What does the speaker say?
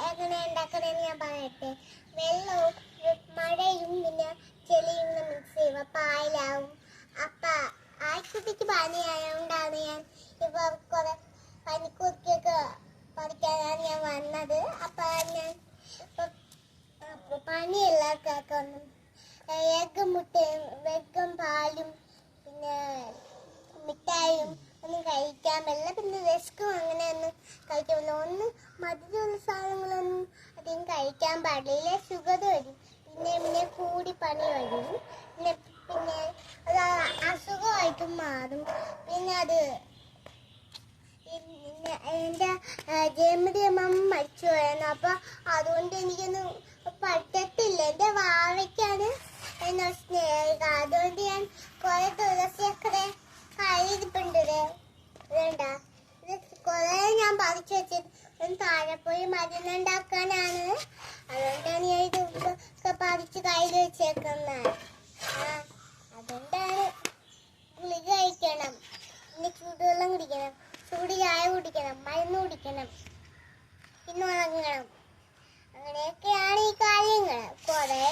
എങ്ങനെ ഉണ്ടാക്കണമെന്ന് ഞാൻ പറയട്ടെ. വെള്ളവും മഴയും പിന്നെ ചെളിയും കൂടെ മിക്സ് ചെയ്യുമ്പോൾ പായലാവും. അപ്പം ആശുപത്രിക്ക് പനിയായതുകൊണ്ടാണ് ഞാൻ ഇപ്പോൾ കുറെ പനിക്കുറിക്കൊക്കെ പഠിക്കാനാണ് ഞാൻ വന്നത്. അപ്പം ഞാൻ പനിയെല്ലാവർക്കും വെഗും പാലും പിന്നെ മിഠായും ഒന്നും കഴിക്കാൻ പറ്റില്ല. പിന്നെ വിശക്കും അങ്ങനെയൊന്നും കഴിക്കാൻ പറ്റില്ല. ഒന്നും മധുരമുള്ള സാധനങ്ങളൊന്നും അധികം കഴിക്കാൻ പാടില്ല. ഷുഗർ വരും. പിന്നെ കൂടി പനി വരും. പിന്നെ അത് അസുഖമായിട്ട് മാറും. പിന്നെ അത് എൻ്റെ ജയമതി അമ്മ മരിച്ചു പോയായിരുന്നു. അപ്പം അതുകൊണ്ട് എനിക്കൊന്നും പറ്റത്തില്ല. എൻ്റെ വാവയ്ക്കാണ് എന്നെ സ്നേഹിക്കുക. അതുകൊണ്ട് ഞാൻ കുറെ തുളസിയൊക്കെ കയ്യിരിപ്പുണ്ട്. വേണ്ട, ഇത് കുറെ ഞാൻ പറിച്ചു വെച്ചിട്ട് താഴെ പോയി മരുന്നുണ്ടാക്കാനാണ്. അതുകൊണ്ടാണ് ഞാൻ ഇതൊക്കെ പറിച്ച് കയ്യിൽ വെച്ചേക്കുന്നത്. അതുകൊണ്ടാണ് ഗുളിക കഴിക്കണം, പിന്നെ ചൂടുവെള്ളം കുടിക്കണം, ചൂട് ചായ കുടിക്കണം, മരുന്ന് കുടിക്കണം, പിന്നെ ഉറങ്ങണം. അങ്ങനെയൊക്കെയാണ് ഈ കാര്യങ്ങൾ. കുറേ